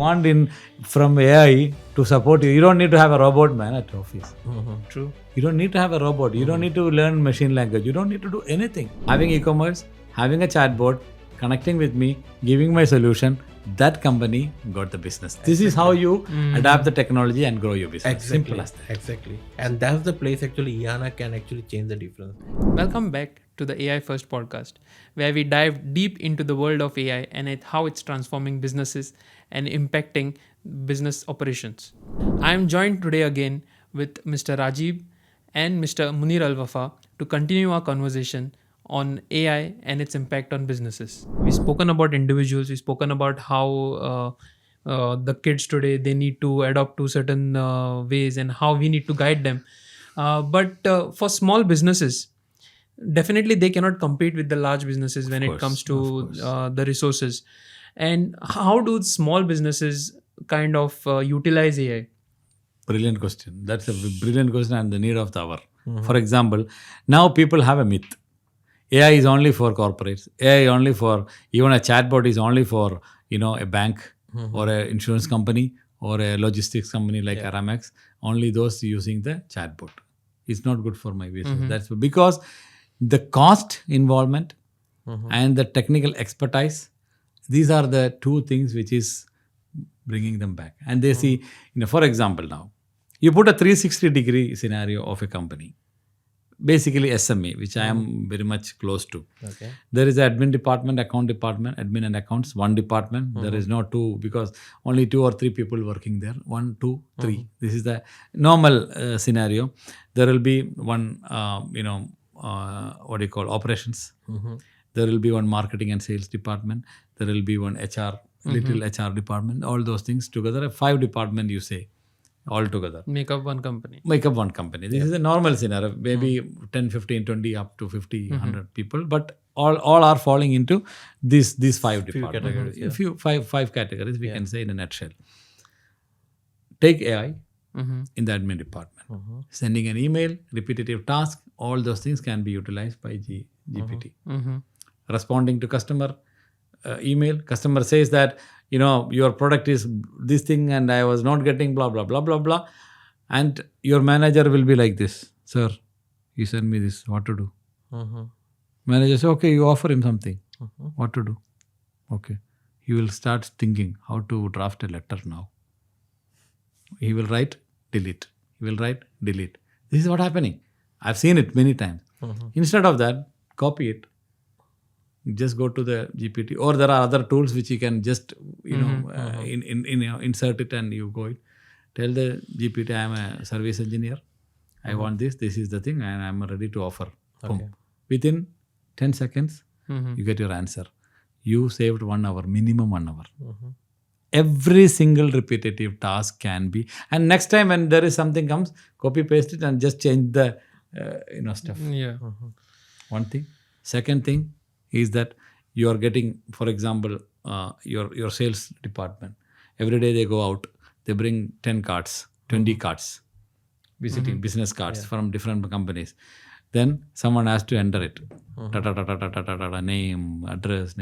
want from AI to support you. You don't need to have a robot, man, at office. True. You don't need to have a robot. You don't need to learn machine language. You don't need to do anything. Having e-commerce, having a chatbot, connecting with me, giving my solution, that company got the business. This is how you adapt the technology and grow your business. Exactly. Simple as that. Exactly. And that's the place actually Eyaana can actually change the difference. Welcome back to the AI First podcast, where we dive deep into the world of AI and how it's transforming businesses and impacting business operations. I am joined today again with Mr. Rajib and Mr. Muneer Al Wafa to continue our conversation on AI and its impact on businesses. We've spoken about individuals, we've spoken about how the kids today, they need to adopt to certain ways and how we need to guide them. But for small businesses, definitely they cannot compete with the large businesses when it comes to the resources. And how do small businesses kind of utilize AI? Brilliant question. That's a brilliant question and the need of the hour. For example, now people have a myth. AI is only for corporates. AI only for, even a chatbot is only for, a bank or an insurance company or a logistics company like Aramex. Only those using the chatbot. It's not good for my business. That's because the cost involvement and the technical expertise, these are the two things which is bringing them back. And they see, for example now, you put a 360-degree scenario of a company. Basically SME, which I am very much close to. Okay. There is an admin department, account department, admin and accounts, one department. There is no two because only 2 or 3 people working there. 1, 2, 3. This is the normal scenario. There will be one, operations. There will be one marketing and sales department. There will be one HR, little HR department. All those things together, 5 department you say. All together. Make up one company. This is a normal scenario. Maybe 10, 15, 20, up to 50, 100 people. But all are falling into these 5 departments. Five categories, we can say in a nutshell. Take AI in the admin department. Sending an email, repetitive task, all those things can be utilized by GPT. Responding to customer email, customer says that, your product is this thing and I was not getting blah, blah, blah, blah, blah. And your manager will be like this, sir, you send me this, what to do? Manager says, okay, you offer him something. What to do? Okay. He will start thinking how to draft a letter now. He will write, delete. He will write, delete. This is what happening. I've seen it many times. Instead of that, copy it. Just go to the GPT, or there are other tools which you can just insert it and you go it. Tell the GPT, I am a service engineer. I want this. This is the thing, and I am ready to offer. Okay. Within 10 seconds, you get your answer. You saved 1 hour, minimum 1 hour. Every single repetitive task can be, and next time when there is something comes, copy paste it and just change the stuff. Yeah. One thing. Second thing is that you are getting, for example, your sales department. Every day they go out, they bring 10 cards, 20 cards, visiting business cards from different companies. Then someone has to enter it. Name, address,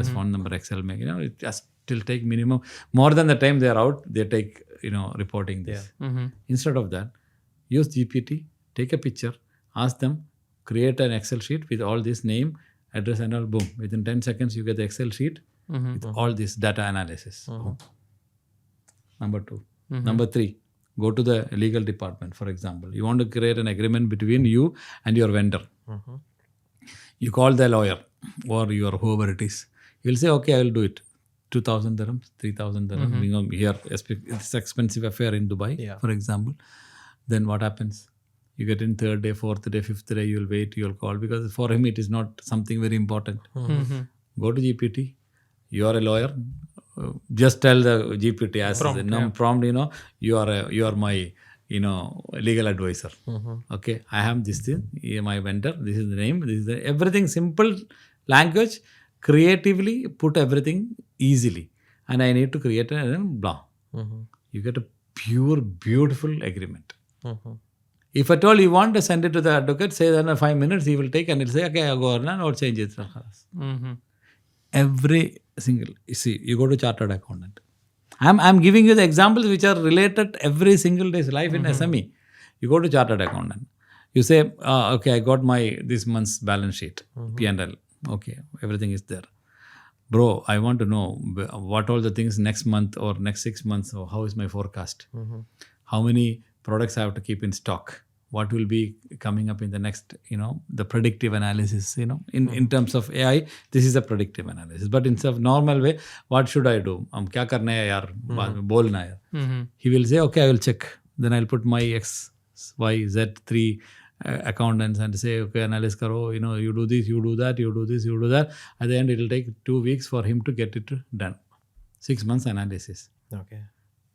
phone number, Excel. It just will take minimum, more than the time they are out, they take, reporting this. Instead of that, use GPT, take a picture, ask them, create an Excel sheet with all this name, address and all, boom. Within 10 seconds, you get the Excel sheet with all this data analysis. Number 2. Number 3, go to the legal department, for example. You want to create an agreement between you and your vendor. You call the lawyer or your whoever it is. He'll say, okay, I will do it. 2,000 dirhams, 3,000 dirhams. Here, it's expensive affair in Dubai, for example. Then what happens? You get in 3rd day, 4th day, 5th day, you'll wait, you'll call, because for him it is not something very important. Go to GPT. You are a lawyer. Just tell the GPT as prompt, you are my, legal advisor. Okay, I have this thing, my vendor, this is the name, this is everything simple language, creatively put everything easily. And I need to create a blah. You get a pure, beautiful agreement. If at all you want to send it to the advocate, say that in 5 minutes he will take and he'll say, okay, I'll go on or change it. Every single, you see, you go to chartered accountant. I'm giving you the examples which are related every single day's life in SME. You go to chartered accountant. You say, okay, I got my this month's balance sheet, P&L. Okay, everything is there. Bro, I want to know what all the things next month or next 6 months, or how is my forecast? How many products I have to keep in stock? What will be coming up in the next, the predictive analysis, in terms of AI, this is a predictive analysis. But instead of normal way, what should I do? Kya karna hai yaar? Baad mein bolna hai. He will say, okay, I will check. Then I'll put my X, Y, Z, 3 accountants and say, okay, analyze karo, you do this, you do that, you do this, you do that. At the end, it will take 2 weeks for him to get it done. 6 months analysis. Okay.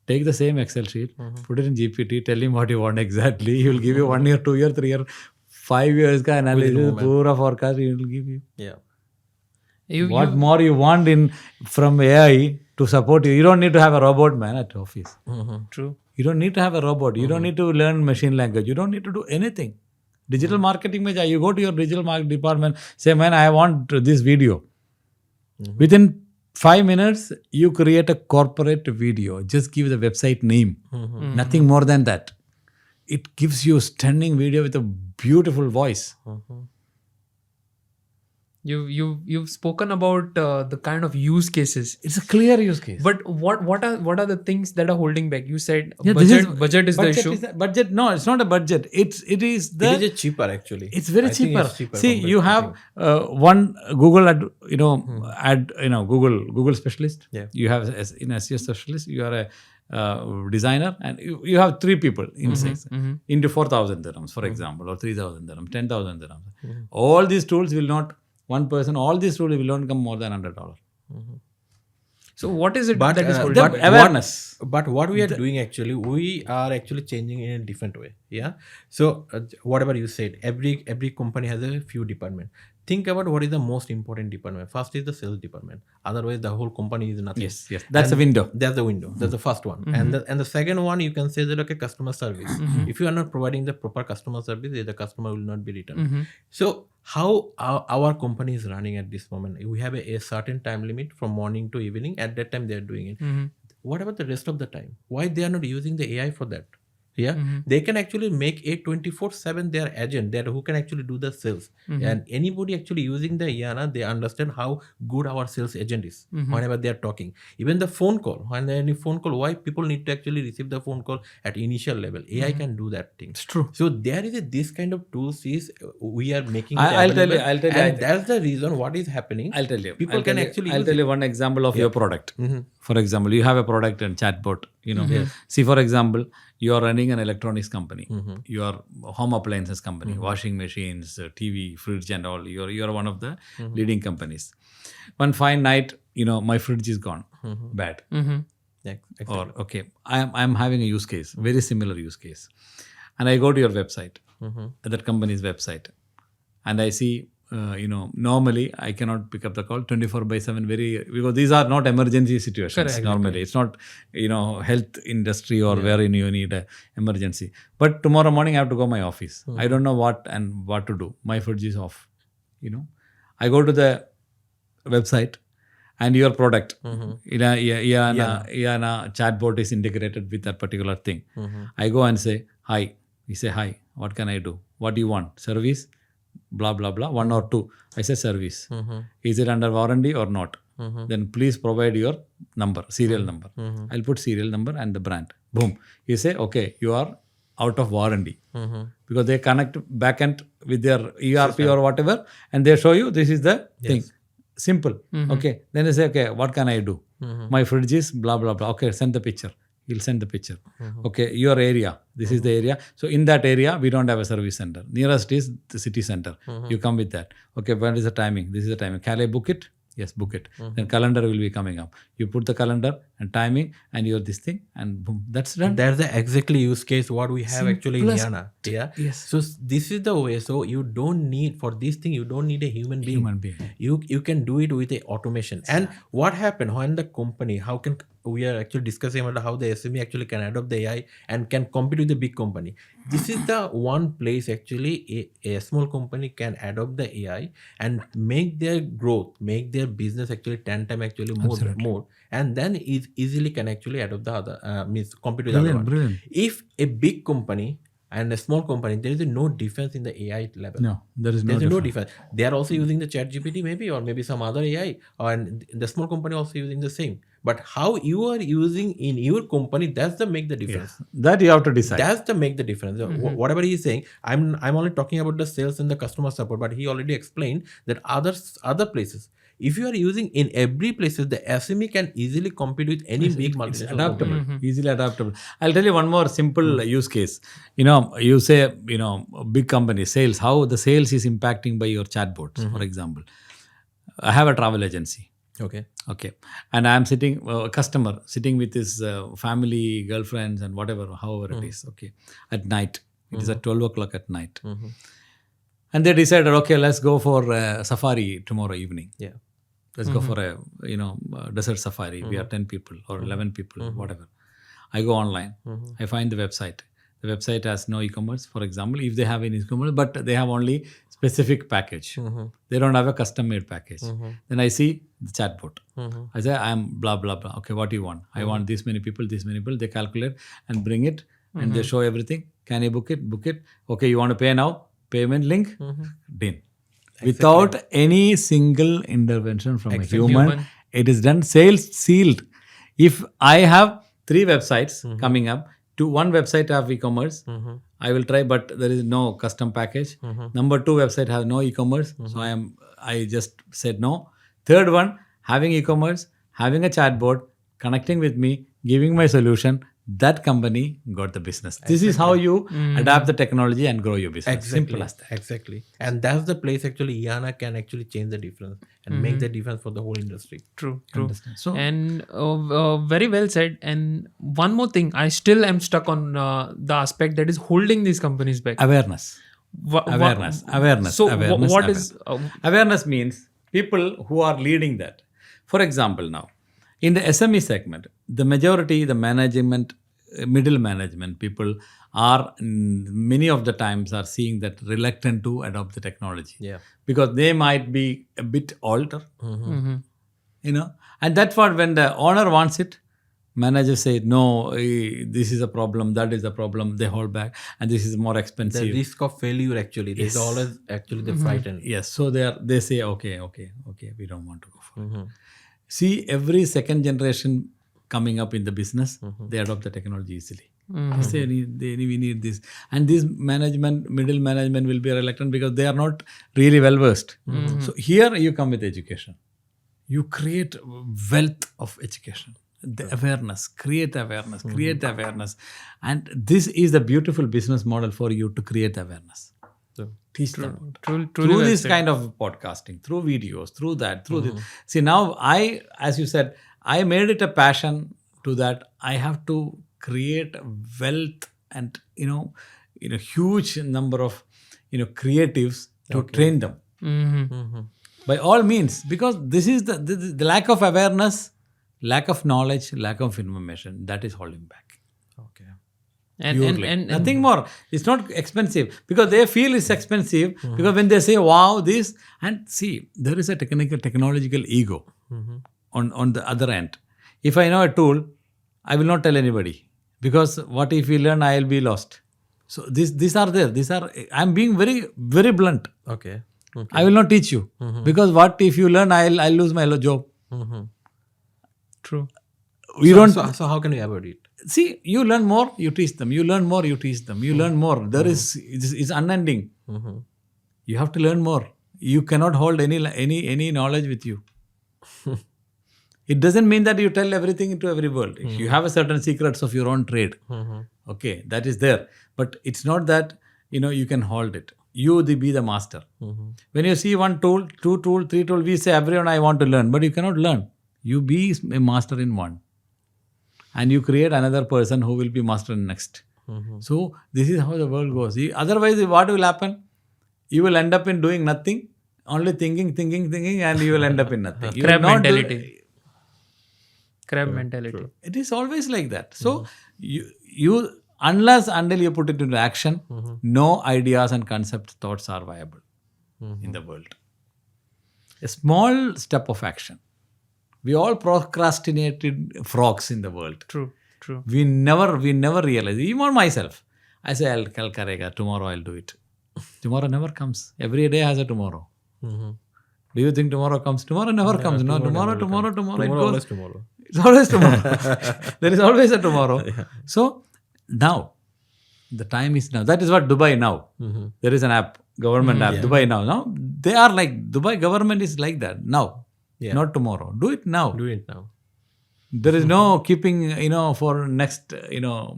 Take the same Excel sheet, put it in GPT, tell him what you want exactly. He will give you 1 year, 2 year, 3 year, 5 years ka analysis, pura forecast he will give you. Yeah. What more you want from AI to support you? You don't need to have a robot, man, at office. True. You don't need to have a robot. You don't need to learn machine language. You don't need to do anything. Digital marketing mein you go to your digital marketing department, say, man, I want this video. Within 5 minutes, you create a corporate video. Just give the website name. Nothing more than that. It gives you stunning video with a beautiful voice. You've spoken about the kind of use cases. It's a clear use case. But what are the things that are holding back? You said Yeah, budget is the issue. Budget, no, it's not a budget. It is cheaper actually. It's very I think cheaper. it's cheaper See, compared you to have one Google Google specialist. Yeah. You have an SEO specialist. You are a designer, and you have 3 people into 4,000 dirhams, for example, or 3,000 dirhams, 10,000 dirhams. All these tools will not. One person, all these tools will not come more than $100. So what is it that is holding But back? awareness. But what we are doing actually, we are actually changing in a different way. Yeah. So whatever you said, every company has a few departments. Think about what is the most important department. First is the sales department. Otherwise, the whole company is nothing. Yes. That's the window. That's the window. That's the first one. And the second one, you can say that okay, customer service. If you are not providing the proper customer service, the customer will not be returned. So how our company is running at this moment? We have a certain time limit from morning to evening. At that time, they are doing it. What about the rest of the time? Why they are not using the AI for that? Yeah, they can actually make a 24/7 their agent there who can actually do the sales. And anybody actually using the Eyaana, they understand how good our sales agent is whenever they are talking. Even the phone call, when any phone call, why people need to actually receive the phone call at initial level. AI can do that thing. It's true. So there is this kind of tools is we are making. I'll tell you. And that's the reason what is happening. I'll tell you. People can actually. I'll tell you one example of your product. For example, you have a product and chatbot. See, for example, you are running an electronics company. You are a home appliances company, washing machines, TV, fridge, and all. You are one of the leading companies. One fine night, my fridge is gone, bad. Yeah, exactly. Or okay, I'm having a use case, very similar use case, and I go to your website, that company's website, and I see. Normally I cannot pick up the call 24/7 because these are not emergency situations. Correct. Normally it's not, health industry or wherein you need a emergency. But tomorrow morning I have to go to my office. I don't know what to do. My fridge is off. I go to the website and your product, Eyaana chatbot is integrated with that particular thing. I go and say, hi. You say, hi, what can I do? What do you want? Service? Blah blah blah, 1 or 2. I say service. Is it under warranty or not? Then please provide your number, serial number. I'll put serial number and the brand. Boom. You say, okay, you are out of warranty, because they connect backend with their ERP or whatever, and they show you this is the thing. Simple. Okay. Then they say, okay, what can I do? My fridge is blah blah blah. Okay, send the picture. He'll send the picture. Okay, your area. This is the area. So in that area, we don't have a service center. Nearest is the city center. You come with that. Okay, when is the timing? This is the timing. Can I book it? Yes, book it. Then calendar will be coming up. You put the calendar and timing and your this thing, and boom, that's done. That's the exactly use case what we have actually in Eyaana. Yeah. Yes. So this is the way. So you don't need for this thing. You don't need a human being. You can do it with a automation. And what happened when the company? we are actually discussing about how the SME actually can adopt the AI and can compete with the big company. This is the one place actually a small company can adopt the AI and make their growth, make their business actually 10 times actually more, and then it easily can actually adopt the other means compete with the other one. Brilliant. If a big company and a small company, there is no difference in the AI level. No, there is There's no no difference. difference. They are also using the ChatGPT maybe, or maybe some other AI, and the small company also using the same. But how you are using in your company, that's the make the difference. Yeah. That you have to decide. That's the make the difference. Whatever he is saying, I'm only talking about the sales and the customer support, but he already explained that other places. If you are using in every places, the SME can easily compete with any big multinational Adaptable, company. easily adaptable. I'll tell you one more simple use case. You say, big company sales, how the sales is impacting by your chatbots, for example. I have a travel agency. Okay. And I'm sitting, a customer sitting with his family, girlfriends, and whatever, however it is. Okay. At night. It is at 12 o'clock at night. And they decided, okay, let's go for a safari tomorrow evening. Yeah. Let's go for a desert safari. We are 10 people or 11 people, whatever. I go online. I find the website. The website has no e-commerce, for example, if they have any e-commerce, but they have only specific package. They don't have a custom-made package. Then I see the chatbot. I say, I am blah, blah, blah. Okay, what do you want? I want this many people, this many people. They calculate and bring it and they show everything. Can you book it? Book it. Okay, you want to pay now? Payment link? Done. Without any single intervention from a human, it is done. Sales sealed. If I have 3 websites coming up, one website have e-commerce, I will try, but there is no custom package. Number 2 website has no e-commerce, so I just said no. Third one, having e-commerce, having a chatbot, connecting with me, giving my solution. That company got the business. This is how you adapt the technology and grow your business. Simple as that. Exactly. And that's the place actually Eyaana can actually change the difference and make the difference for the whole industry. True. So, And very well said. And one more thing, I still am stuck on the aspect that is holding these companies back. awareness. So what is awareness means people who are leading that. For example, now in the SME segment, the majority, the management, middle management people are many of the times are seeing that reluctant to adopt the technology. Yeah. Because they might be a bit older, and that's what when the owner wants it, managers say, no, this is a problem, that is a problem, they hold back, and this is more expensive. The risk of failure actually, there's always actually the frightened. Yes, so they say, okay, we don't want to go for it. See, every second generation coming up in the business, they adopt the technology easily. They say, we need this. And this middle management will be reluctant because they are not really well versed. So here you come with education. You create wealth of education. The awareness, create awareness. And this is the beautiful business model for you to create awareness. Teach them. Through this kind of podcasting, through videos, through that, through this. See, now as you said, I made it a passion to that I have to create wealth and, huge number of, creatives to train them. By all means, because this is the lack of awareness, lack of knowledge, lack of information, that is holding back. Okay. And nothing more. It's not expensive because they feel it's expensive because when they say, wow, this, and see, there is a technological ego on the other end. If I know a tool, I will not tell anybody because what if we learn, I will be lost. So these are there. I'm being very, very blunt. Okay. I will not teach you because what if you learn, I'll lose my job. True. So how can we avoid it? See, you learn more, you teach them. You learn more, you teach them. You learn more. It's unending. You have to learn more. You cannot hold any knowledge with you. It doesn't mean that you tell everything into every world. If you have a certain secrets of your own trade, okay, that is there. But it's not that you can hold it. You be the master. When you see one tool, 2 tool, 3 tool, we say everyone I want to learn, but you cannot learn. You be a master in one. And you create another person who will be master in next. So this is how the world goes. Otherwise, what will happen? You will end up in doing nothing, only thinking, and you will end up in nothing. Crab mentality. Crab mentality. It is always like that. So you until you put it into action, no ideas and concept thoughts are viable in the world. A small step of action. We all procrastinated frogs in the world. True. We never realize. Even myself, I say I'll karega, tomorrow I'll do it. Tomorrow never comes. Every day has a tomorrow. Do you think tomorrow comes? Tomorrow never comes. No, tomorrow. It goes. Always tomorrow. It's always tomorrow. There is always a tomorrow. So now, the time is now. That is what Dubai now. There is an app, government app, Dubai now. Now they are like Dubai government is like that now, not tomorrow. Do it now. Do it now. There is no keeping for next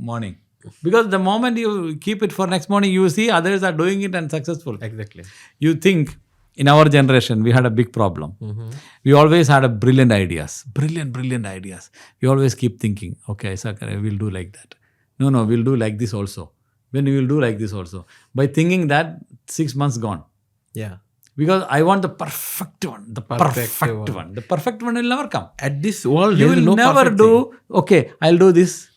morning, because the moment you keep it for next morning, you see others are doing it and successful. Exactly. You think. In our generation, we had a big problem. We always had brilliant ideas. We always keep thinking, okay, we'll do like that. No, we'll do like this also. When we will do like this also. By thinking that, 6 months gone. Yeah. Because I want the perfect one. The perfect one. The perfect one will never come. At this world, You there will is no never perfect do, okay, I'll do this,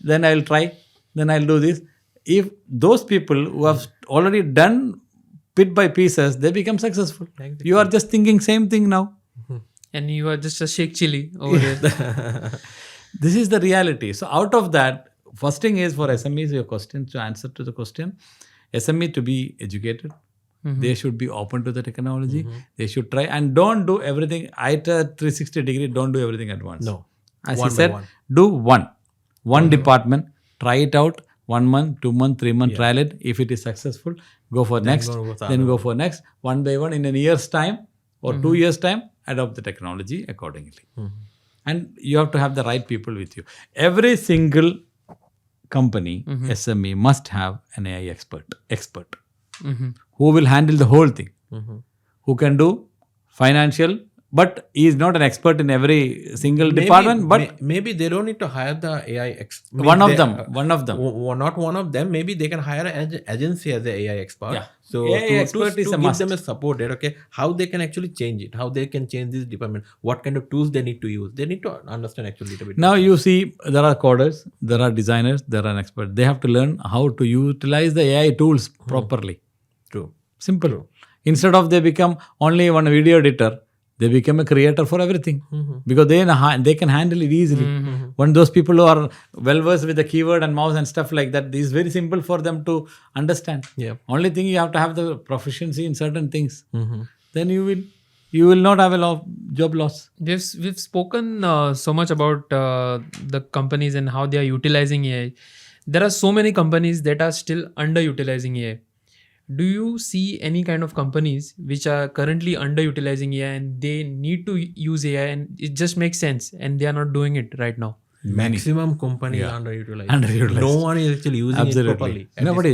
then I'll try, then I'll do this. If those people who have already done bit by pieces, they become successful. Exactly. You are just thinking same thing now. And you are just a shake chili over there. This is the reality. So out of that, first thing is for SMEs, your question, to answer to the question, SME to be educated. They should be open to the technology. They should try and don't do everything at a 360 degree. Don't do everything at once. No. As One I by said, one. do one department, try it out. 1 month, 2 months, 3 months, trial it. If it is successful, go for next. Then go for next. One by one, in a year's time or 2 years' time, adopt the technology accordingly. And you have to have the right people with you. Every single company, SME, must have an AI expert who will handle the whole thing, who can do financial, but he is not an expert in every single department. But maybe they don't need to hire the AI expert. One of them. Not one of them. Maybe they can hire an agency as an AI expert. Yeah. So AI expert is a give must. them a support that, okay, how they can actually change it, how they can change this department, what kind of tools they need to use. They need to understand actually a little bit. Now you see, there are coders, there are designers, there are experts. They have to learn how to utilize the AI tools properly. True. Simple. Instead of they become only one video editor, they become a creator for everything, because they can handle it easily. When those people who are well versed with the keyboard and mouse and stuff like that, it is very simple for them to understand. Yeah. Only thing, you have to have the proficiency in certain things. Then you will not have a job loss. We've spoken so much about the companies and how they are utilizing AI. There are so many companies that are still underutilizing AI. Do you see any kind of companies which are currently underutilizing AI and they need to use AI and it just makes sense and they are not doing it right now? Maximum companies are Underutilized. No one is actually using it properly. Nobody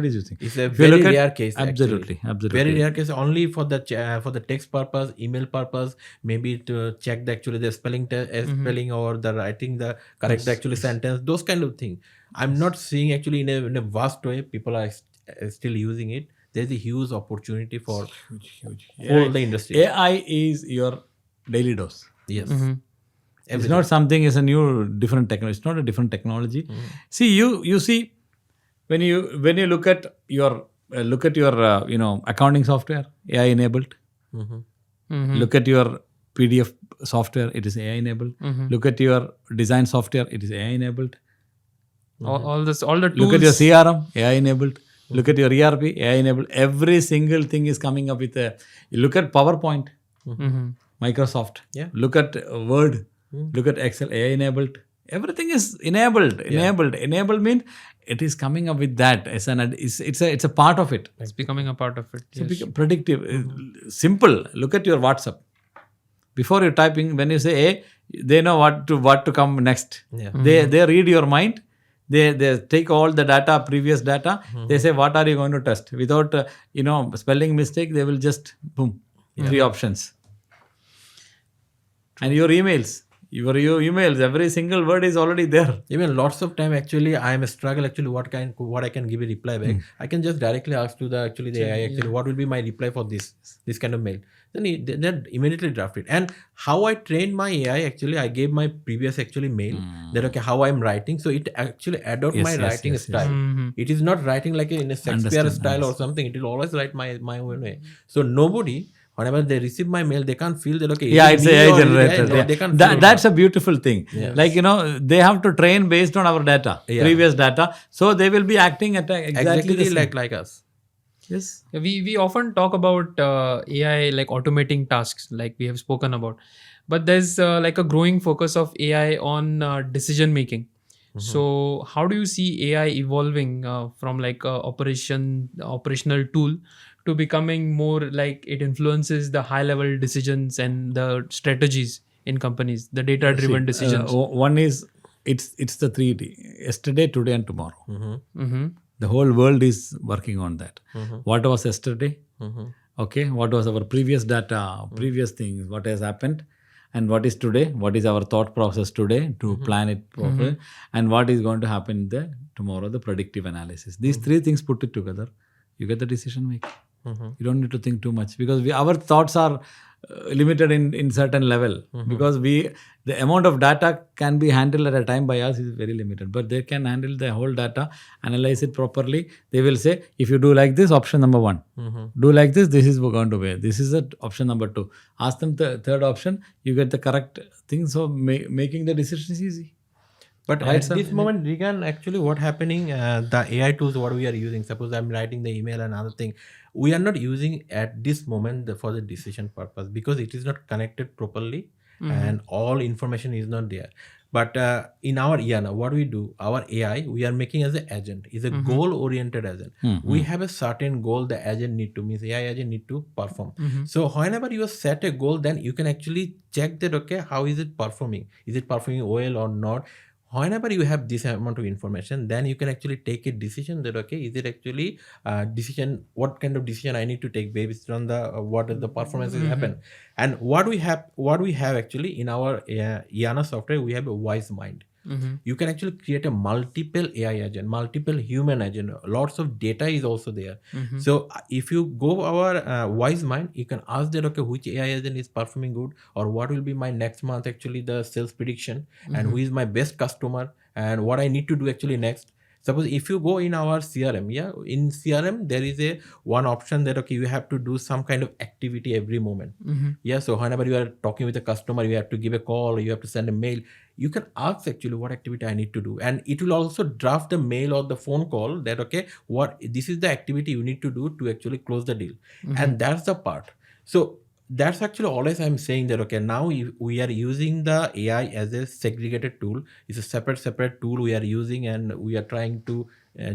is using. It's a very rare case. Absolutely. Very rare case. Only for the text purpose, email purpose, maybe to check the spelling or the writing the correct sentence. Those kind of things. I'm not seeing actually in a vast way people are still using it. There's a huge opportunity for all the industry. AI is your daily dose. Yes. It's not something, it's a new different technology. It's not a different technology. See, you see, when you look at your accounting software, AI enabled. Look at your PDF software, it is AI enabled. Look at your design software, it is AI enabled. All the tools. Look at your CRM, AI enabled. Look at your ERP, AI enabled. Every single thing is coming up with you look at PowerPoint, Microsoft. Yeah. Look at Word. Look at Excel, AI enabled. Everything is enabled. Enabled means it is coming up with that. It's a part of it. It's becoming a part of it. It's predictive. Simple. Look at your WhatsApp. Before you're typing, when you say A, they know what to come next. Yeah. They read your mind. They take all the data, previous data. They say, what are you going to test? Without spelling mistake, they will just boom, 3 options. And your emails, your emails, every single word is already there. Even lots of time actually I am a struggle actually what I can give a reply back. I can just directly ask to the AI actually what will be my reply for this kind of mail. Then immediately draft it. And how I trained my AI actually, I gave my previous actually mail that okay how I'm writing, so it actually adopt my writing style. It is not writing like in a Shakespeare style or something. It will always write my own way. So nobody, whenever they receive my mail, they can't feel that okay. It's AI generated. No, they can't feel That's a beautiful thing. Like they have to train based on our data, previous data, so they will be acting at exactly the same. like us. Yes. We often talk about AI like automating tasks, like we have spoken about, but there's like a growing focus of AI on decision making. So how do you see AI evolving from like a operational tool to becoming more like it influences the high level decisions and the strategies in companies, the data driven decisions? One is it's the 3D: yesterday, today, and tomorrow. Mm-hmm. The whole world is working on that. What was yesterday? Okay, what was our previous data, previous things, what has happened, and what is today? What is our thought process today to plan it properly, and what is going to happen tomorrow? The predictive analysis. These three things put it together, you get the decision making. You don't need to think too much because our thoughts are limited in certain level because the amount of data can be handled at a time by us is very limited, but they can handle the whole data, analyze it properly. They will say, if you do like this, option number 1, do like this is going to be, this is the option number 2. Ask them the third option, you get the correct thing. So making the decision is easy. But at this moment, Regan, actually what happening, the AI tools what we are using, suppose I'm writing the email and other thing, we are not using at this moment for the decision purpose because it is not connected properly and all information is not there. But in our Eyaana, what we do, our AI, we are making as an agent, is a goal-oriented agent. We have a certain goal the agent need to, means AI agent need to perform. So whenever you set a goal, then you can actually check that, okay, how is it performing? Is it performing well or not? Whenever you have this amount of information, then you can actually take a decision that, okay, is it actually decision, what kind of decision I need to take based on the what the performances happen. And what we have actually in our Eyaana software, we have a wise mind. You can actually create a multiple AI agent, multiple human agent. Lots of data is also there. So if you go our wise mind, you can ask that, okay, which AI agent is performing good, or what will be my next month actually the sales prediction, and who is my best customer, and what I need to do actually next. Suppose if you go in our CRM, in CRM there is a one option that, okay, you have to do some kind of activity every moment. So whenever you are talking with a customer, you have to give a call, or you have to send a mail. You can ask actually what activity I need to do, and it will also draft the mail or the phone call that, okay, this is the activity you need to do to actually close the deal. And that's the part. So that's actually always I'm saying that, okay, now we are using the AI as a segregated tool. It's a separate tool we are using, and we are trying to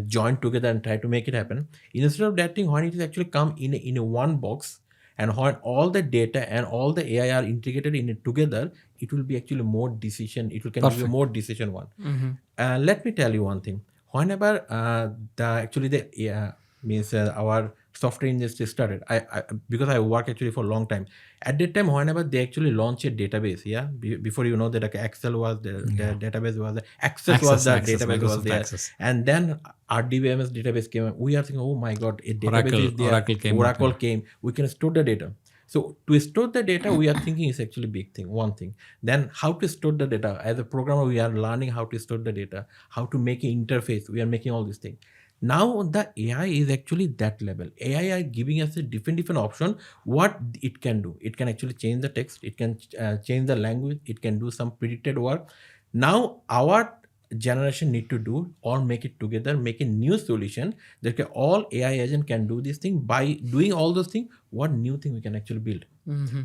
join together and try to make it happen. Instead of that thing, when it is actually come in a one box, and when all the data and all the AI are integrated in it together, it will be actually more decision. It can give you more decision one. Let me tell you one thing. Whenever our software industry started, I because I work actually for a long time. At that time, whenever they actually launch a database, before you know that, like, Excel was the database was there, Access was the database was there, and then RDBMS database came. We are thinking, oh my God, a database is there. Oracle came. We can store the data. So to store the data, we are thinking is actually big thing, one thing. Then how to store the data. As a programmer, we are learning how to store the data, how to make an interface. We are making all these things. Now the AI is actually that level. AI are giving us a different option what it can do. It can actually change the text. It can change the language. It can do some predicted work. Now our generation need to do or make it together, make a new solution that all AI agent can do this thing. By doing all those things, what new thing we can actually build.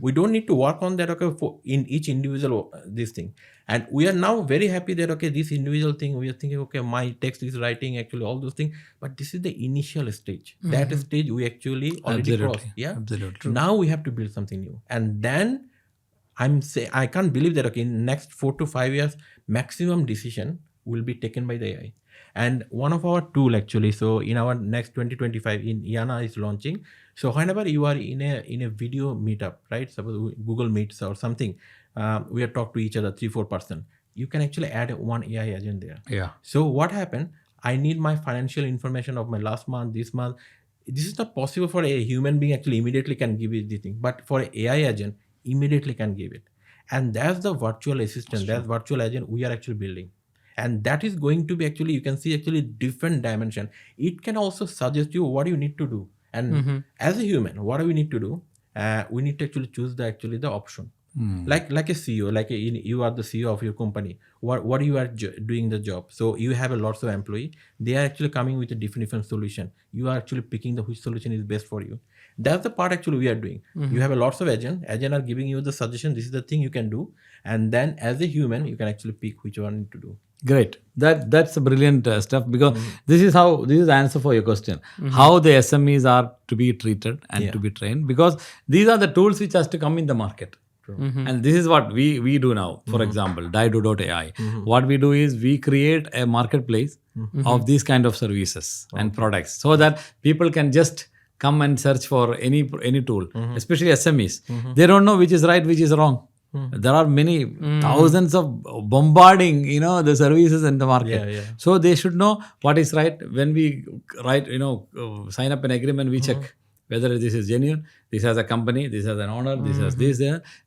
We don't need to work on that, okay, for in each individual this thing. And we are now very happy that, okay, this individual thing, we are thinking, okay, my text is writing actually all those things, but this is the initial stage. That stage we actually already crossed. Absolutely. Now we have to build something new. And then I can't believe that, okay, in next 4 to 5 years, maximum decision will be taken by the AI. And one of our tool actually, so in our next 2025 in Eyaana is launching. So whenever you are in a video meetup, right? Suppose Google Meets or something, we are talk to each other 3-4 person. You can actually add one AI agent there. Yeah. So what happened? I need my financial information of my last month, this month. This is not possible for a human being actually immediately can give it the thing, but for an AI agent immediately can give it. And that's the virtual assistant, that's virtual agent we are actually building. And that is going to be actually, you can see actually different dimension. It can also suggest you what you need to do. And as a human, what do we need to do? We need to actually choose the option. Like a CEO, you are the CEO of your company. What you are doing the job. So you have a lots of employee. They are actually coming with a different solution. You are actually picking which solution is best for you. That's the part actually we are doing. You have a lots of agent are giving you the suggestion. This is the thing you can do. And then as a human, you can actually pick which one to do. Great. That's a brilliant stuff, because this is the answer for your question. How the SMEs are to be treated and to be trained, because these are the tools which has to come in the market. And this is what we do now. For example, Daido.ai. What we do is we create a marketplace of these kind of services and products, so that people can just come and search for any tool, especially SMEs. They don't know which is right, which is wrong. There are many thousands of bombarding, the services in the market. So they should know what is right. When we sign up an agreement, we check whether this is genuine, this has a company, this has an owner, this has this,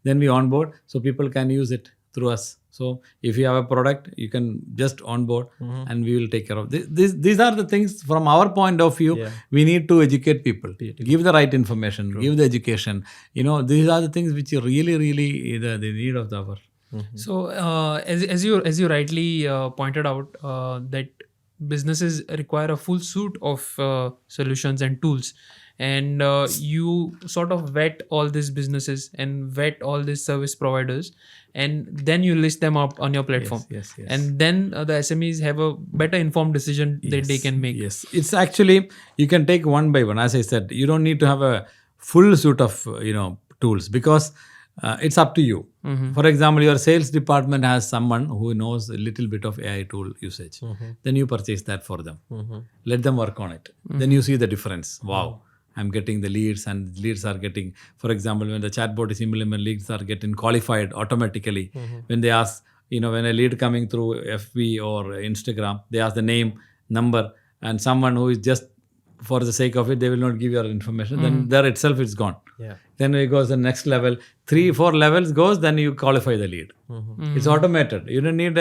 then we onboard, so people can use it through us. So if you have a product, you can just onboard and we will take care of this. These are the things from our point of view. We need to educate people, give the right information, give the education. These are the things which are really, really the need of the hour. So as you rightly pointed out, that businesses require a full suite of solutions and tools. And you sort of vet all these businesses and vet all these service providers, and then you list them up on your platform. Yes. And then the SMEs have a better informed decision that they can make. Yes, it's actually, you can take one by one. As I said, you don't need to have a full suite of tools, because it's up to you. For example, your sales department has someone who knows a little bit of AI tool usage. Then you purchase that for them. Let them work on it. Then you see the difference. Wow. I'm getting the leads, and leads are getting, for example, when the chatbot is implemented, leads are getting qualified automatically. When they ask, when a lead coming through FB or Instagram, they ask the name, number, and someone who is just for the sake of it, they will not give your information. Then there itself it's gone. Then it goes the next level, 3-4 levels goes, then you qualify the lead. It's automated. You don't need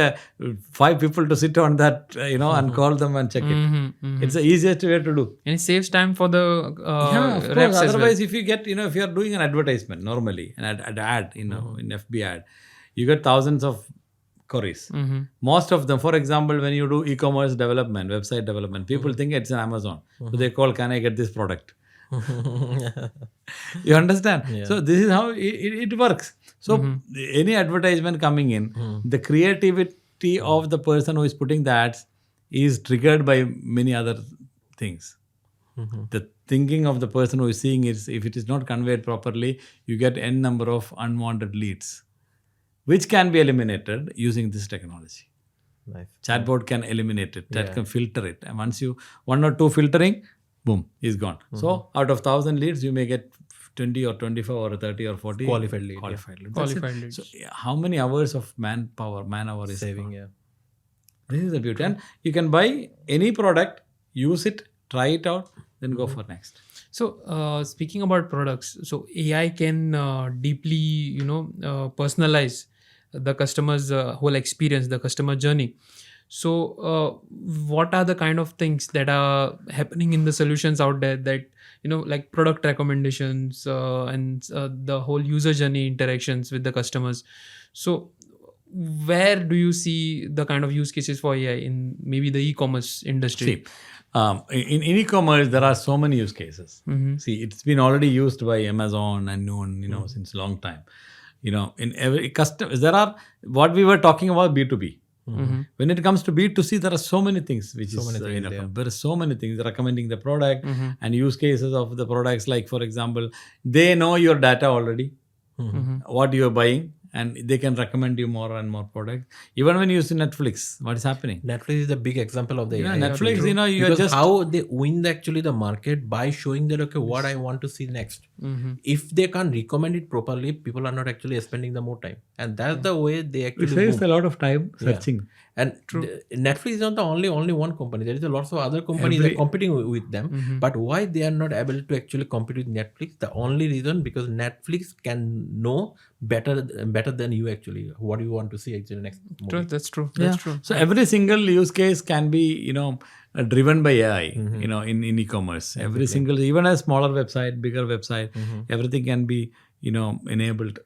5 people to sit on that, and call them and check it. It's the easiest way to do. And it saves time for the of course. reps as Otherwise, well. if you get, if you are doing an advertisement normally, an ad, in FB ad, you get thousands of queries. Most of them, for example, when you do e-commerce development, website development, people think it's an Amazon. So they call, can I get this product? You understand? So this is how it works. So any advertisement coming in, the creativity of the person who is putting the ads is triggered by many other things. The thinking of the person who is seeing it, if it is not conveyed properly, you get n number of unwanted leads, which can be eliminated using this technology. Nice. Chatbot can eliminate it. That can filter it. And once you 1 or 2 filtering, boom, is gone. So out of 1,000 leads, you may get 20 or 25 or 30 or 40 Qualified lead, Qualified leads. So how many hours of man-hour is saving? This is the beauty. And you can buy any product, use it, try it out, then go for next. So speaking about products, so AI can deeply, personalize the customer's whole experience, the customer journey. So what are the kind of things that are happening in the solutions out there that, like product recommendations and the whole user journey interactions with the customers? So where do you see the kind of use cases for AI in maybe the e-commerce industry? See, in e-commerce, there are so many use cases. See, it's been already used by Amazon and Noon, since a long time. In every customer, there are, what we were talking about B2B. When it comes to B2C, there are so many things which there are so many things recommending the product and use cases of the products. Like, for example, they know your data already, what you are buying, and they can recommend you more and more products. Even when you use Netflix, what is happening? Netflix is a big example of the AI. Netflix, actually. you're Because just how they win the market by showing that, okay, what I want to see next. If they can't recommend it properly, people are not actually spending the more time, and that's the way they actually it saves boom. a lot of time searching. And Netflix is not the only one company. There is a lots of other companies that are competing with them. But why they are not able to actually compete with Netflix? The only reason because Netflix can know better than you actually what you want to see actually next movie. True, that's true. Yeah. That's true. So every single use case can be, driven by AI, in e-commerce. Every single, even a smaller website, bigger website, everything can be, enabled,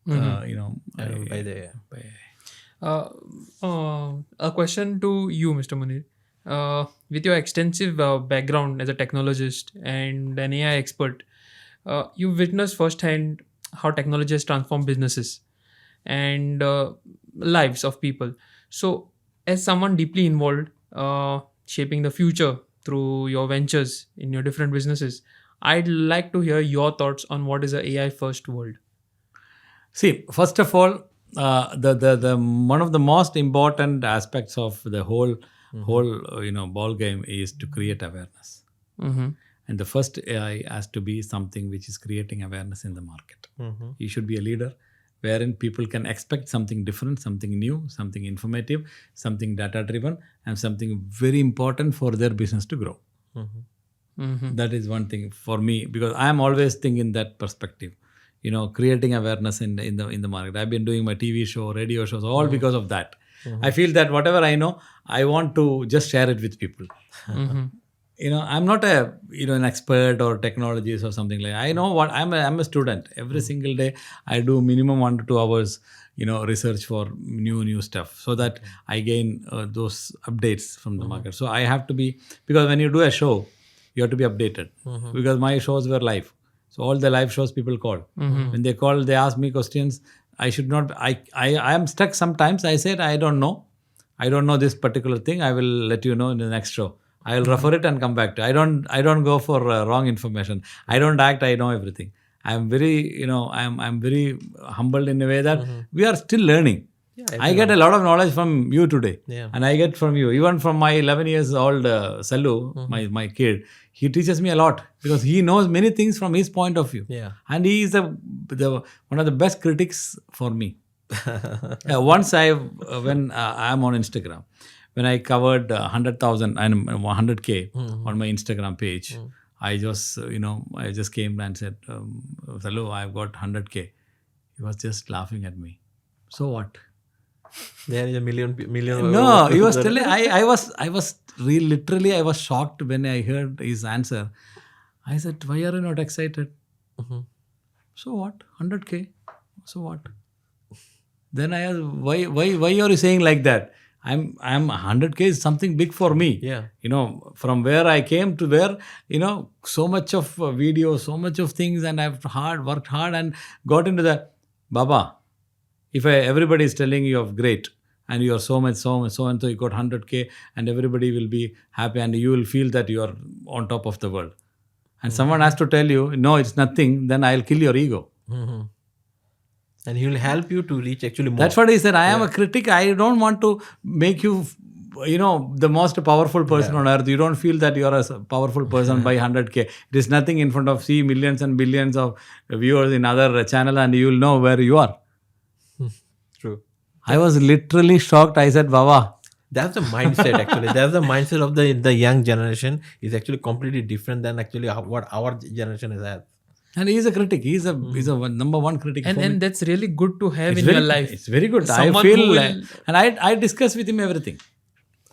by the AI. by AI. A question to you, Mr. Muneer. With your extensive background as a technologist and an AI expert, you've witnessed firsthand how technology has transformed businesses and lives of people. So, as someone deeply involved, shaping the future through your ventures in your different businesses, I'd like to hear your thoughts on what is an AI first world. See, first of all, the one of the most important aspects of the whole ball game is to create awareness. And the first AI has to be something which is creating awareness in the market. You should be a leader wherein people can expect something different, something new, something informative, something data driven, and something very important for their business to grow. That is one thing for me, because I am always thinking that perspective. Creating awareness in the market. I've been doing my TV show, radio shows, all because of that. I feel that whatever I know, I want to just share it with people. I'm not an expert or technologist or something like that. I know what I'm a student. Every single day I do minimum 1 to 2 hours, research for new stuff, so that I gain those updates from the market. So I have to be, because when you do a show, you have to be updated. Because my shows were live. So all the live shows people call. When they call, they ask me questions. I should not. I am stuck sometimes. I said I don't know. I don't know this particular thing. I will let you know in the next show. I will refer it and come back to. I don't go for wrong information. I don't act. I know everything. I am very I'm very humbled in a way that we are still learning. I get a lot of knowledge from you today, and I get from you, even from my 11 years old Sallu, my kid. He teaches me a lot because he knows many things from his point of view, and he is the one of the best critics for me. Once when I'm on Instagram, when I covered 100,000 and 100K on my Instagram page, I just I just came and said, Sallu, I've got 100K. He was just laughing at me. So what? There is a million. No, he was telling. I was literally I was shocked when I heard his answer. I said, "Why are you not excited?" So what? 100K. So what? Then I asked, "Why are you saying like that?" I'm 100K is something big for me. From where I came to where so much of video, so much of things, and I've worked hard and got into that. Baba, if everybody is telling you of great and you are so and so, you got 100K and everybody will be happy and you will feel that you are on top of the world. And someone has to tell you, no, it's nothing, then I'll kill your ego. And he will help you to reach actually more. That's what he said. I am a critic. I don't want to make you, the most powerful person on earth. You don't feel that you are a powerful person by 100K. It is nothing in front of millions and billions of viewers in other channel, and you will know where you are. True. I was literally shocked. I said, Baba. That's the mindset actually. That's the mindset of the young generation is actually completely different than actually what our generation is at. And he is a critic. He is a number one critic. And that's really good to have in your life. It's very good. I feel and I discuss with him everything.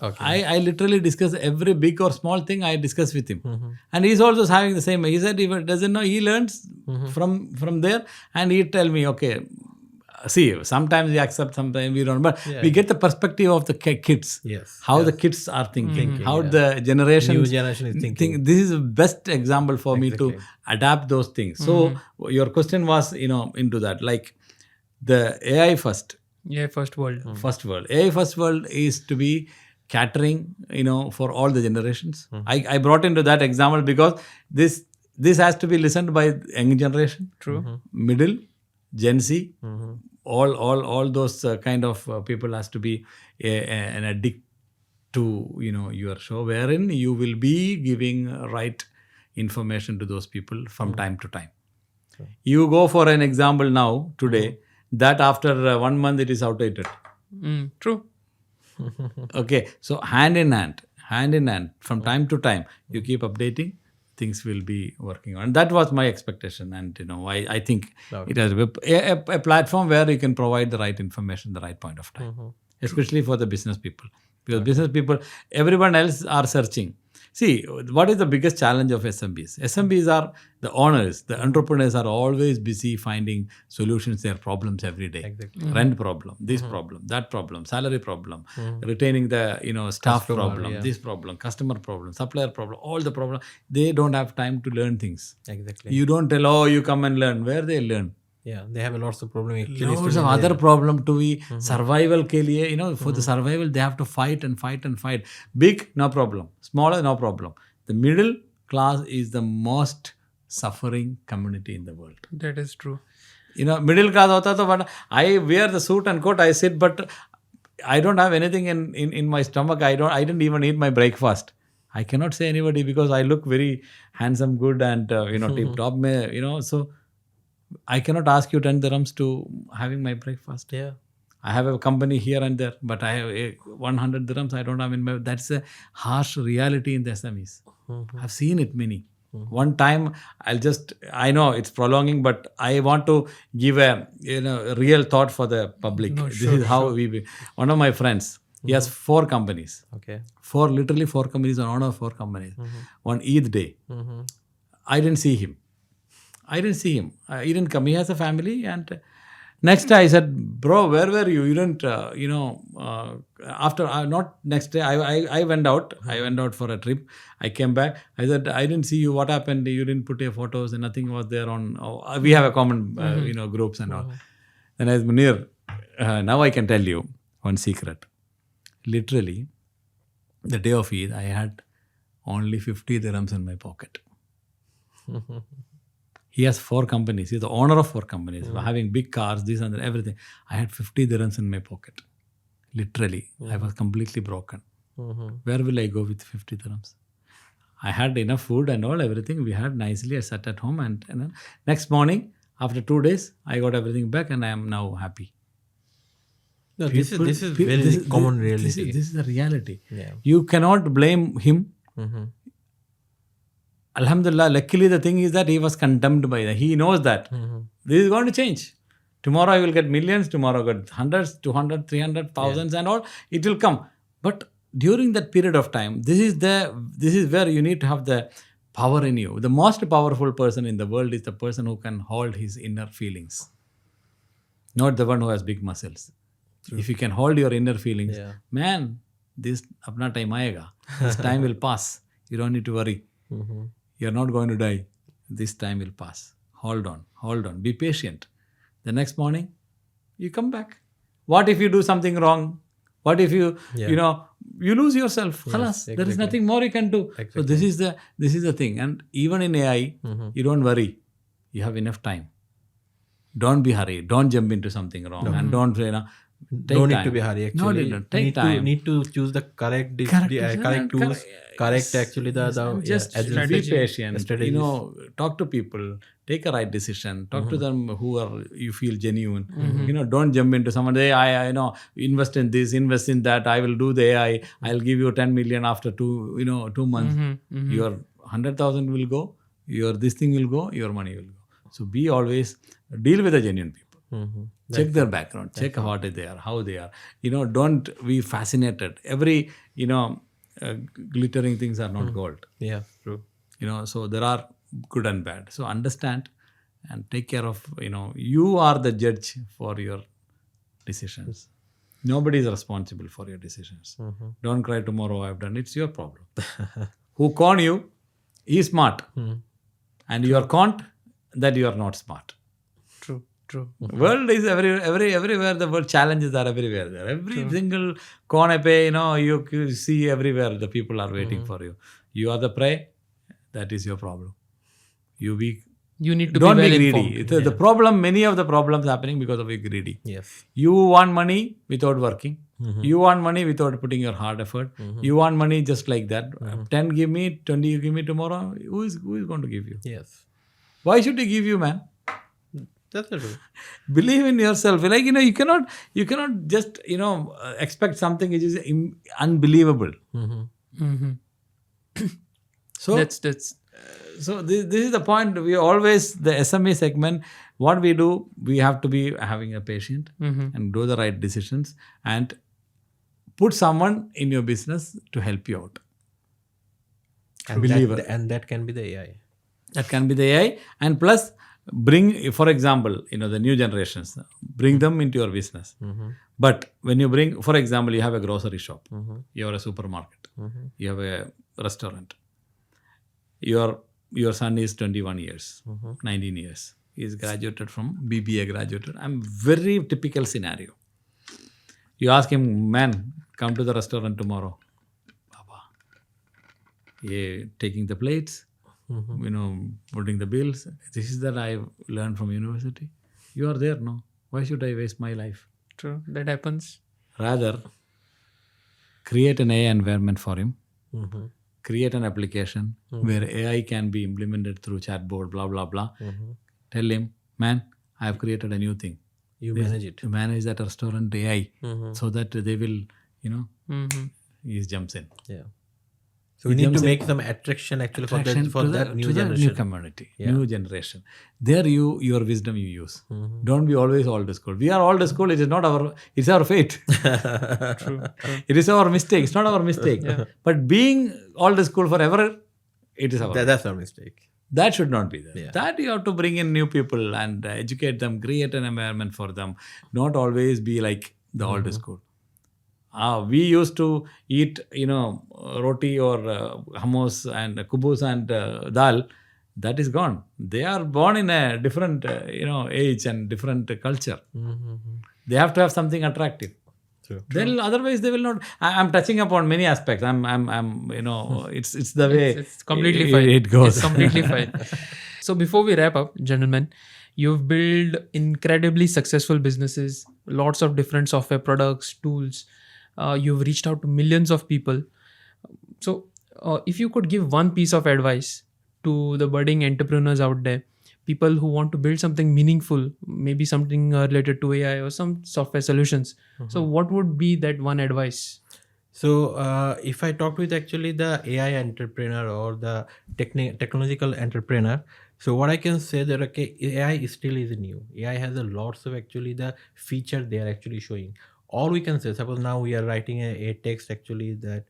Okay. I literally discuss every big or small thing. I discuss with him, and he's also having the same. He said if he doesn't know, he learns from there, and he tell me, okay. See, sometimes we accept, sometimes we don't, but we get the perspective of the kids. How the kids are thinking, how the new generation is thinking. This is the best example for me to adapt those things. So your question was, into that, like the AI first. AI first world. First world. AI first world is to be catering, for all the generations. I brought into that example because this has to be listened by young generation. True. Middle, Gen Z, all those kind of people has to be an addict to your show, wherein you will be giving right information to those people from time to time. You go for an example now today, that after 1 month it is outdated. True. Okay, so hand in hand, from time to time, you keep updating, things will be working on. That was my expectation, and I think it has a platform where you can provide the right information, the right point of time, especially for the business people. Because business people, everyone else are searching. See, what is the biggest challenge of SMBs? SMBs are the owners, the entrepreneurs are always busy finding solutions to their problems every day. Exactly. Rent problem, this problem, that problem, salary problem, retaining the staff problem, this problem, customer problem, supplier problem, all the problem. They don't have time to learn things. Exactly. You don't tell, you come and learn. Where they learn? Yeah, they have lots of problems. Loads of other problem to be survival ke liye, for the survival they have to fight and fight and fight. Big, no problem. Smaller, no problem. The middle class is the most suffering community in the world. That is true. Middle class hota to, but I wear the suit and coat, I sit, but I don't have anything in my stomach. I didn't even eat my breakfast. I cannot say anybody because I look very handsome, good, and tip top mein, so I cannot ask you 10 dirhams to having my breakfast. Yeah. I have a company here and there, but I have 100 dirhams I don't have in my... That's a harsh reality in the SMEs. I've seen it many. One time, I know it's prolonging, but I want to give a real thought for the public. This is how one of my friends, he has 4 companies. Okay. Literally 4 companies, an owner of 4 companies. One Eid day, I didn't see him. He didn't come. He has a family. And next day I said, bro, where were you? You didn't, after, not next day, I went out. I went out for a trip. I came back. I said, I didn't see you. What happened? You didn't put your photos and nothing was there on, we have a common, groups and all. Then I said, Muneer, now I can tell you one secret. Literally, the day of Eid, I had only 50 dirhams in my pocket. He has 4 companies. He's the owner of 4 companies, having big cars, this and that, everything. I had 50 dirhams in my pocket. Literally, I was completely broken. Where will I go with 50 dirhams? I had enough food and all, everything. We had nicely. I sat at home and next morning, after 2 days, I got everything back and I am now happy. No, this is very common reality. This is the reality. Yeah. You cannot blame him. Alhamdulillah, luckily the thing is that he was condemned by that. He knows that this is going to change. Tomorrow I will get millions, tomorrow I get hundreds, 200, 300, thousands and all. It will come. But during that period of time, this is where you need to have the power in you. The most powerful person in the world is the person who can hold his inner feelings. Not the one who has big muscles. True. If you can hold your inner feelings, man, this apna time aayega. This time will pass. You don't need to worry. You're not going to die. This time will pass. Hold on. Be patient. The next morning, you come back. What if you do something wrong? What if you lose yourself? Khalas. Exactly. There is nothing more you can do. Exactly. So this is the thing. And even in AI, you don't worry. You have enough time. Don't be hurried. Don't jump into something wrong. And don't need to be hurry. Actually, no, take time. Need to choose the correct tools. Correct. Actually, just be patient. Talk to people. Take a right decision. Talk to them who you feel genuine. Don't jump into someone. Hey, I invest in this, invest in that. I will do the AI. I'll give you 10 million after 2 months. Your 100,000 will go. Your this thing will go. Your money will go. So be always deal with the genuine people. Check their background. Check what they are, how they are. Don't be fascinated. Every glittering things are not gold. Yeah, true. So there are good and bad. So understand and take care of, you are the judge for your decisions. Nobody is responsible for your decisions. Don't cry tomorrow, I've done it. It's your problem. Who con you is smart. And you are conned that you are not smart. True. World is everywhere. The world challenges are everywhere. There, every single corner, you see everywhere. The people are waiting for you. You are the prey. That is your problem. You be You need to Don't be be well greedy. informed. The problem, many of the problems happening because of you greedy. Yes. You want money without working. You want money without putting your hard effort. You want money just like that. 10 give me, 20 you give me tomorrow. Who is going to give you? Yes. Why should he give you, man? That's the truth. Believe in yourself. Like, you cannot just, expect something which is unbelievable. So That's so this is the point. We always, the SME segment, what we do, we have to be having a patient and do the right decisions and put someone in your business to help you out. And Believer. that can be the AI. That can be the AI, and plus bring, for example, the new generations, bring them into your business. But when you bring, for example, you have a grocery shop, you have a supermarket, you have a restaurant. Your son is 21 years, 19 years. He is graduated from BBA graduated. I'm very typical scenario. You ask him, man, come to the restaurant tomorrow. Baba. Yeah, taking the plates, putting the bills. This is that I learned from university. You are there, no? Why should I waste my life? true. That happens. Rather, create an AI environment for him. Create an application where AI can be implemented through chatbot, blah, blah, blah. Tell him, man, I have created a new thing. You manage it. To manage that restaurant AI so that they will, he jumps in. Yeah. So we need to make some attraction actually for that new generation. New community, new generation. There your wisdom you use. Don't be always old school. We are old school. It is not it's our fate. True. It is our mistake. It's not our mistake. But being old school forever, it is our That's our mistake. That should not be there. Yeah. That you have to bring in new people and educate them, create an environment for them. Not always be like the old school. We used to eat, roti or hummus and kubus and dal. That is gone. They are born in a different, age and different culture. They have to have something attractive. True. Then otherwise they will not. I'm touching upon many aspects. It's the way It's completely fine. It goes. It's completely fine. So before we wrap up, gentlemen, you've built incredibly successful businesses, lots of different software products, tools. You've reached out to millions of people. So if you could give one piece of advice to the budding entrepreneurs out there, people who want to build something meaningful, maybe something related to AI or some software solutions. So what would be that one advice? So if I talk with actually the AI entrepreneur or the technological entrepreneur, so what I can say that AI still is new. AI has a lots of actually the feature they are actually showing. All we can say, suppose now we are writing a text actually that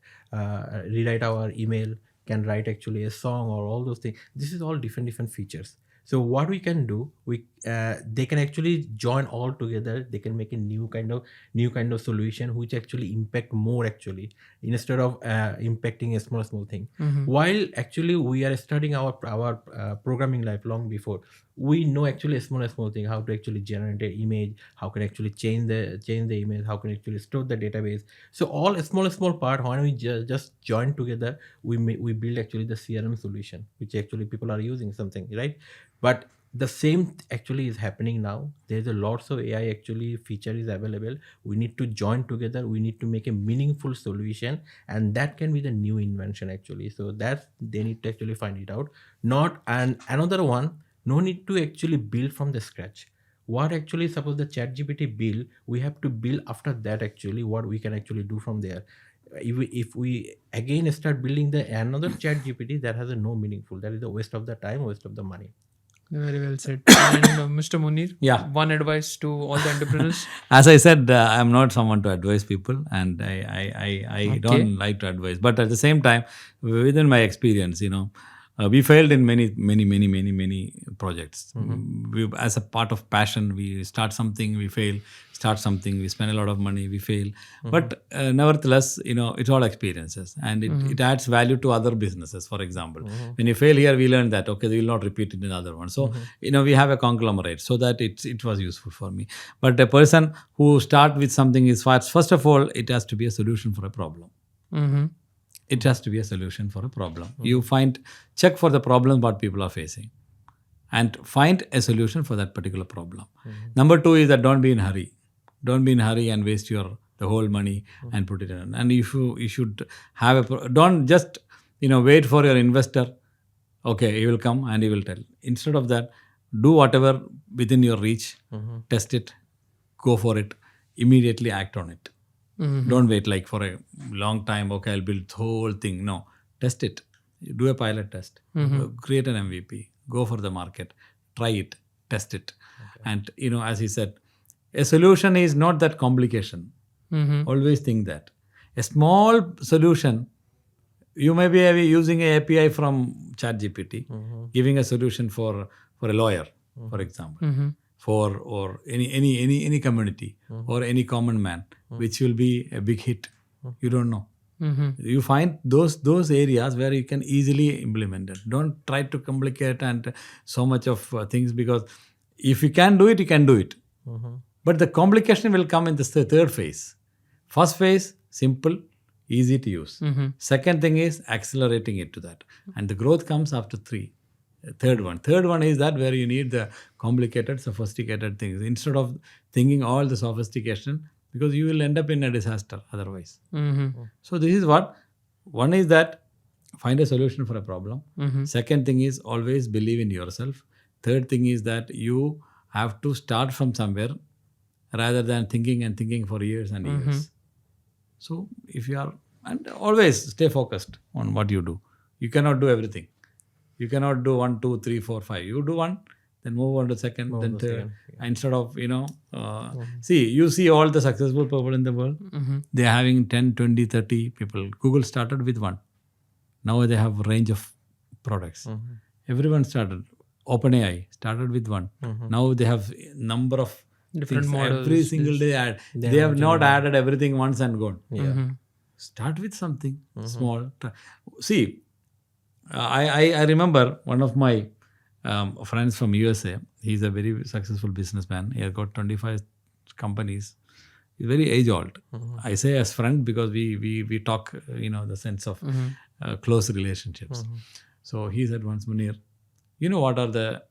rewrite our email, can write actually a song or all those things. This is all different features. So what we can do, they can actually join all together. They can make a new kind of solution which actually impact more actually instead of impacting a small thing. While actually we are studying our programming life long before, we know actually a small thing, how to actually generate an image, how can actually change the image, how can actually store the database. So all a small part, when we just join together, we build actually the CRM solution, which actually people are using something, right? But the same actually is happening now. There's a lots of AI actually feature is available. We need to join together. We need to make a meaningful solution, and that can be the new invention actually. So that they need to actually find it out. Another one, no need to actually build from the scratch. What actually, suppose the ChatGPT build, we have to build after that actually what we can actually do from there. If we again start building another ChatGPT, that has no meaningful. That is a waste of the time, waste of the money. Very well said. And Mr. Muneer, Yeah. one advice to all the entrepreneurs. As I said, I'm not someone to advise people, and I don't like to advise. But at the same time, within my experience, we failed in many projects. We, as a part of passion, we start something, we fail. Start something, we spend a lot of money, we fail. But nevertheless, it's all experiences, and it adds value to other businesses. For example, when you fail here, we learned that we will not repeat it in other one. So we have a conglomerate, so that it was useful for me. But a person who start with something is first of all, it has to be a solution for a problem. It has to be a solution for a problem. You check for the problem what people are facing, and find a solution for that particular problem. Number 2 is that don't be in hurry. Don't be in hurry and waste the whole money and put it in. And if you should have don't just wait for your investor. Okay, he will come and he will tell. Instead of that, do whatever within your reach, test it, go for it, immediately act on it. Don't wait like for a long time. Okay, I'll build the whole thing. No, test it. Do a pilot test. Create an MVP. Go for the market. Try it. Test it. Okay. And as he said, a solution is not that complication. Always think that. A small solution, you may be using an API from ChatGPT, giving a solution for a lawyer, for example, or any community or any common man, which will be a big hit. You don't know. You find those areas where you can easily implement it. Don't try to complicate and so much of things, because if you can do it, you can do it. But the complication will come in the third phase. First phase, simple, easy to use. Second thing is accelerating it to that. And the growth comes after 3. Third one is that where you need the complicated, sophisticated things instead of thinking all the sophistication, because you will end up in a disaster otherwise. So this is what, one is that find a solution for a problem. Second thing is always believe in yourself. Third thing is that you have to start from somewhere rather than thinking for years and years. So if you are, and always stay focused on what you do. You cannot do everything. You cannot do 1, 2, 3, 4, 5. You do one, then move on to second, then third. Instead of, you see all the successful people in the world, they are having 10, 20, 30 people. Google started with 1. Now they have a range of products. Everyone started. OpenAI started with 1. Now they have number of different things. models. Every single day add. They have not added everything once and gone. Start with something small. See, I remember one of my friends from USA. He's a very successful businessman. He has got 25 companies. He's very age old. I say as friend because we talk, the sense of close relationships. So he said once, Muneer, what are the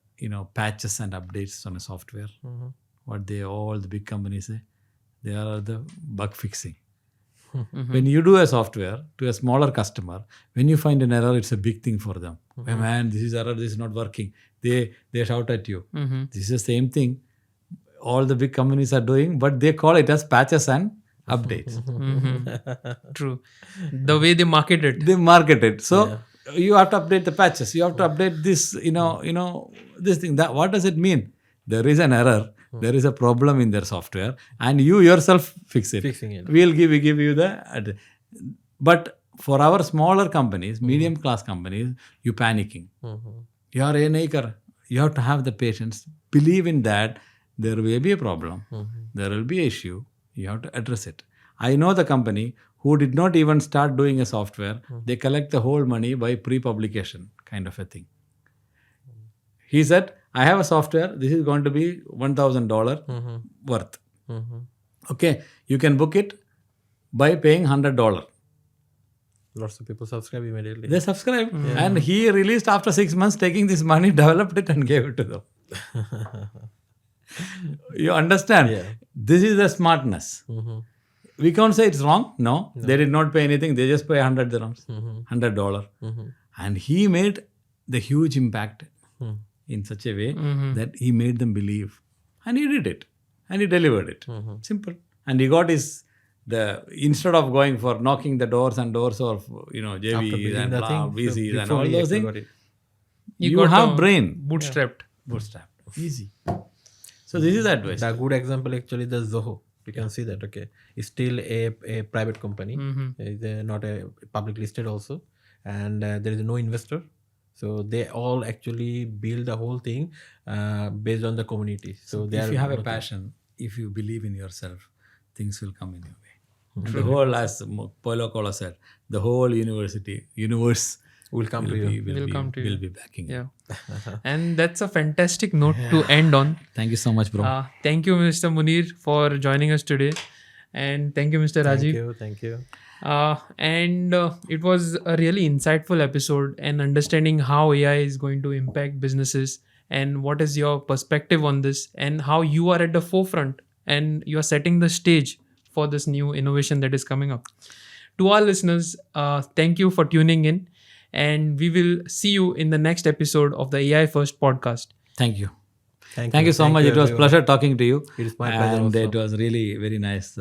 patches and updates on a software? What all the big companies say? They are the bug fixing. When you do a software to a smaller customer, when you find an error, it's a big thing for them. Hey, man, this is error, this is not working. They shout at you. This is the same thing all the big companies are doing, but they call it as patches and updates. True. The way they market it. They market it. So you have to update the patches. You have to update this, this thing. That what does it mean? There is an error. There is a problem in their software, and you yourself fix it. Fixing it. We'll give you the. But for our smaller companies, medium class companies, you panicking. You are an acre. You have to have the patience. Believe in that. There will be a problem. There will be an issue. You have to address it. I know the company who did not even start doing a software. They collect the whole money by pre-publication kind of a thing. He said, I have a software. This is going to be $1,000 worth. Okay, you can book it by paying $100. Lots of people subscribe immediately. They subscribe. And he released after 6 months, taking this money, developed it and gave it to them. You understand? Yeah. This is the smartness. We can't say it's wrong. No, they did not pay anything. They just pay 100 dirhams, $100. And he made the huge impact in such a way that he made them believe. And he did it. And he delivered it. Simple. And he got instead of going for knocking the doors of, JVs and VCs and all those things, you have brain. Bootstrapped. Easy. So this is the advice. The good example actually the Zoho. You can see that, okay. It's still a private company. It's not a public listed also. And there is no investor. So they all actually build the whole thing based on the community. So if you have a passion, if you believe in yourself, things will come in your way. And the whole, as Paulo Coelho said, the whole universe will come to you. Will be backing you. Yeah. And that's a fantastic note to end on. Thank you so much, bro. Thank you, Mr. Muneer, for joining us today. And thank you, Mr. Rajib. Thank you. And it was a really insightful episode, and understanding how AI is going to impact businesses and what is your perspective on this, and how you are at the forefront and you are setting the stage for this new innovation that is coming up. To our listeners, thank you for tuning in, and we will see you in the next episode of the AI First podcast. Thank you. Thank Thank you so much. It was everyone. pleasure talking to you. It is my pleasure And also. it was really very nice,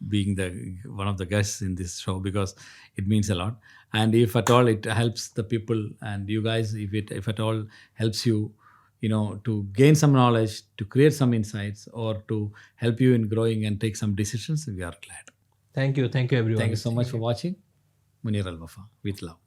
being one of the guests in this show, because it means a lot. And if at all it helps the people and you guys, if at all helps you, to gain some knowledge, to create some insights, or to help you in growing and take some decisions, we are glad. Thank you everyone. Thank you so much for watching. Muneer Al Wafa, with love.